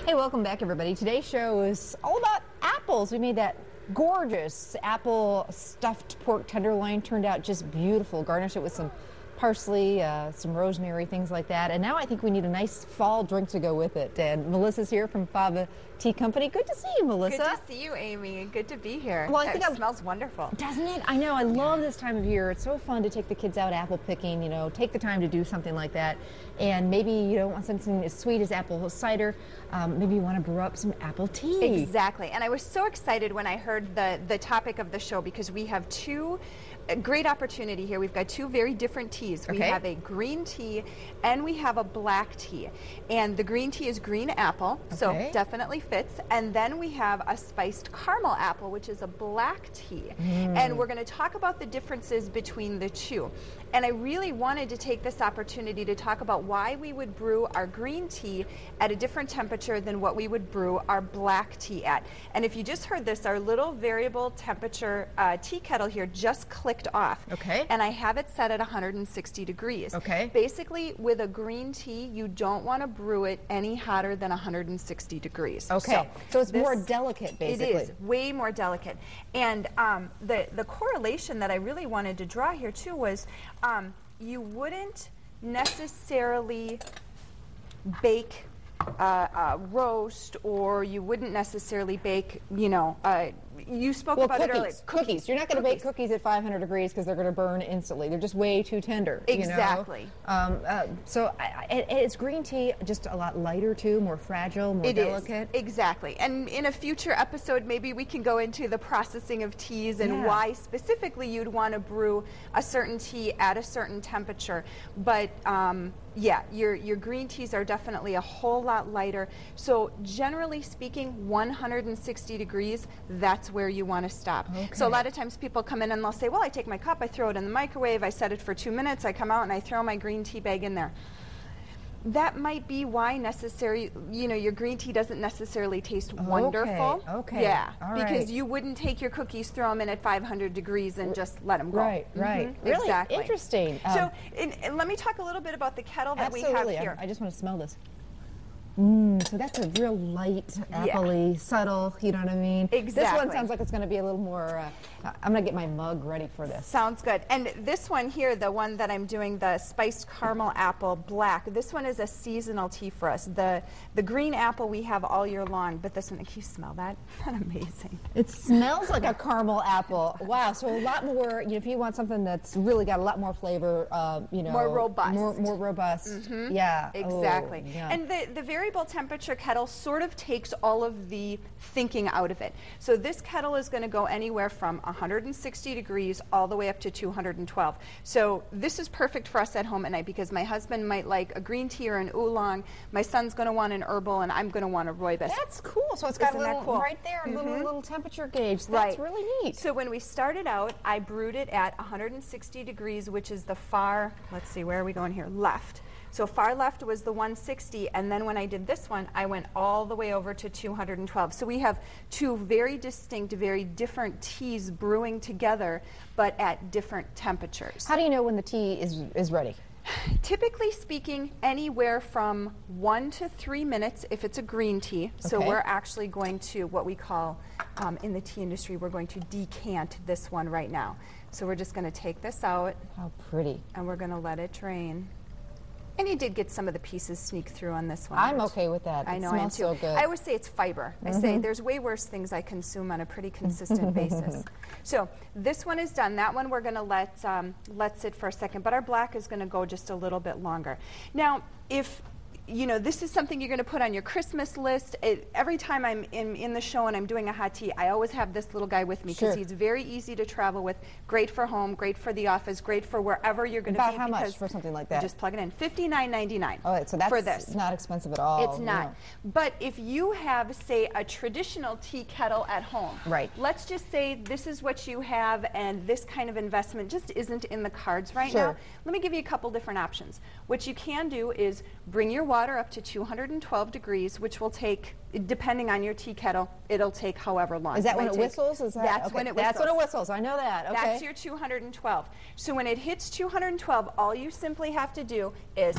Hey, welcome back, everybody. Today's show is all about apples. We made that gorgeous apple stuffed pork tenderloin. Turned out just beautiful. Garnished it with some parsley, some rosemary, things like that. And now I think we need a nice fall drink to go with it. And Melissa's here from Fava Tea Company. Good to see you, Melissa. Good to see you, Amy. Good to be here. Well, I think it smells wonderful. Doesn't it? I know. I love this time of year. It's so fun to take the kids out apple picking, you know, take the time to do something like that. And maybe you don't want something as sweet as apple cider. Maybe you want to brew up some apple tea. Exactly. And I was so excited when I heard the topic of the show because we have a great opportunity here. We've got two very different teas. We have a green tea and we have a black tea. And the green tea is green apple, so definitely fits. And then we have a spiced caramel apple, which is a black tea. And we're going to talk about the differences between the two. And I really wanted to take this opportunity to talk about why we would brew our green tea at a different temperature than what we would brew our black tea at. And if you just heard this, our little variable temperature tea kettle here just clicked off. And I have it set at 160 degrees. Basically, with a green tea, you don't want to brew it any hotter than 160 degrees. So it's more delicate, basically. It is, way more delicate. And the correlation that I really wanted to draw here, too, was you wouldn't necessarily bake roast, or you wouldn't necessarily bake, you know, you spoke about it earlier. Cookies. You're not going to bake cookies at 500 degrees because they're going to burn instantly. They're just way too tender. Exactly. You know? So is green tea just a lot lighter too, more fragile, more delicate? Exactly. And in a future episode, maybe we can go into the processing of teas and why specifically you'd want to brew a certain tea at a certain temperature. But yeah, your green teas are definitely a whole lot lighter. So generally speaking, 160 degrees, that's where you want to stop. So a lot of times people come in and they'll say, well, I take my cup, I throw it in the microwave, I set it for 2 minutes, I come out and I throw my green tea bag in there. That might be why your green tea doesn't necessarily taste wonderful. Yeah, because you wouldn't take your cookies, throw them in at 500 degrees and just let them go. Right. Really interesting. So and let me talk a little bit about the kettle that we have here. I just want to smell this. So that's a real light, appley, subtle, you know what I mean? Exactly. This one sounds like it's going to be a little more, I'm going to get my mug ready for this. Sounds good. And this one here, the one that I'm doing, the spiced caramel apple black, this one is a seasonal tea for us. The green apple we have all year long, but this one, can you smell that? Isn't that amazing? It smells like a caramel apple. Wow, so a lot more, if you want something that's really got a lot more flavor, more robust. More robust. Yeah. Exactly. And the variable temperature kettle sort of takes all of the thinking out of it. So this kettle is going to go anywhere from 160 degrees all the way up to 212. So this is perfect for us at home at night because my husband might like a green tea or an oolong. My son's going to want an herbal, and I'm going to want a rooibos. That's cool. So it's got a little right there, a little temperature gauge. That's really neat. So when we started out, I brewed it at 160 degrees, which is the far, let's see, where are we going here? Left. So far left was the 160, and then when I did this one, I went all the way over to 212. So we have two very distinct, very different teas brewing together, but at different temperatures. How do you know when the tea is ready? Typically speaking, anywhere from 1 to 3 minutes if it's a green tea. So we're actually going to, what we call in the tea industry, we're going to decant this one right now. So we're just going to take this out. How pretty. And we're going to let it drain. And you did get some of the pieces sneak through on this one. I'm okay with that. I know, it smells so good. I always say it's fiber. I say there's way worse things I consume on a pretty consistent basis. So this one is done. That one we're going to let sit for a second. But our black is going to go just a little bit longer. Now, if this is something you're going to put on your Christmas list. Every time I'm in the show and I'm doing a hot tea, I always have this little guy with me because he's very easy to travel with. Great for home, great for the office, great for wherever you're going to be. About how much for something like that? Just plug it in. $59.99. Oh, so that's for this. Not expensive at all. It's not. No. But if you have, say, a traditional tea kettle at home, let's just say this is what you have and this kind of investment just isn't in the cards right now. Let me give you a couple different options. What you can do is bring your water up to 212 degrees, which will take, depending on your tea kettle, it'll take however long. Is that when it whistles? That's when it whistles. That's when it whistles. I know that. Okay. That's your 212. So when it hits 212, all you simply have to do is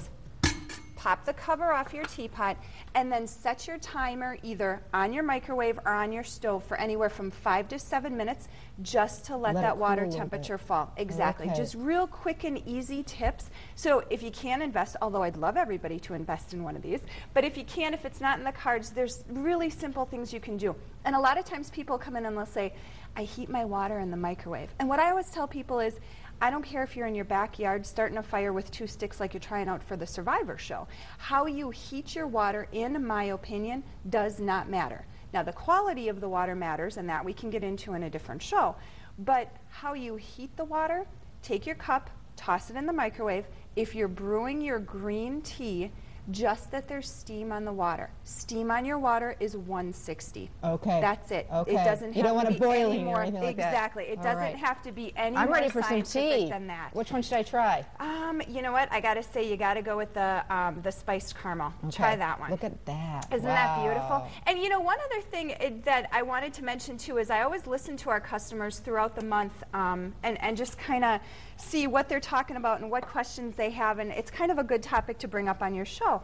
pop the cover off your teapot, and then set your timer either on your microwave or on your stove for anywhere from 5 to 7 minutes, just to let that water temperature fall. Exactly. Okay. Just real quick and easy tips. So if you can invest, although I'd love everybody to invest in one of these, but if you can, if it's not in the cards, there's really simple things you can do. And a lot of times people come in and they'll say, I heat my water in the microwave. And what I always tell people is, I don't care if you're in your backyard starting a fire with 2 sticks like you're trying out for the Survivor show. How you heat your water, in my opinion, does not matter. Now, the quality of the water matters, and that we can get into in a different show. But how you heat the water, take your cup, toss it in the microwave. If you're brewing your green tea, just that there's steam on the water. Steam on your water is 160. Okay. That's it. Okay. It doesn't have you don't want to it be boiling any more. or anything like that. Exactly. It doesn't have to be any I'm more ready for some scientific tea. than that. Which one should I try? You know what? I got to say, you got to go with the spiced caramel. Okay. Try that one. Look at that. Isn't that beautiful? And you know, one other thing that I wanted to mention too is I always listen to our customers throughout the month and just kind of see what they're talking about and what questions they have, and it's kind of a good topic to bring up on your show.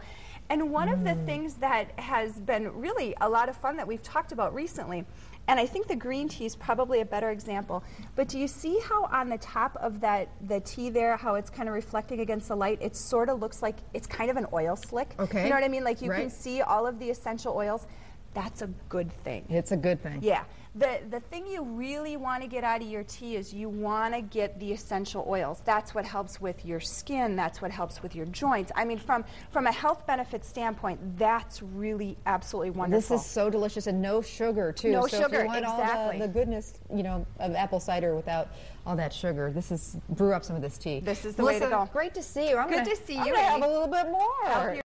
And one of the things that has been really a lot of fun that we've talked about recently, and I think the green tea is probably a better example, but do you see how on the top of the tea there, how it's kind of reflecting against the light, it sort of looks like it's kind of an oil slick? Okay. You know what I mean? Like you Right. can see all of the essential oils. That's a good thing. It's a good thing. Yeah. The thing you really want to get out of your tea is you want to get the essential oils. That's what helps with your skin. That's what helps with your joints. I mean, from a health benefit standpoint, that's really absolutely wonderful. This is so delicious, and no sugar too. No so sugar, if you want exactly. all the goodness, you know, of apple cider without all that sugar, brew up some of this tea. This is the way to Melissa, go. great to see you. Good to see you, I'm gonna have Amy. a little bit more. Help your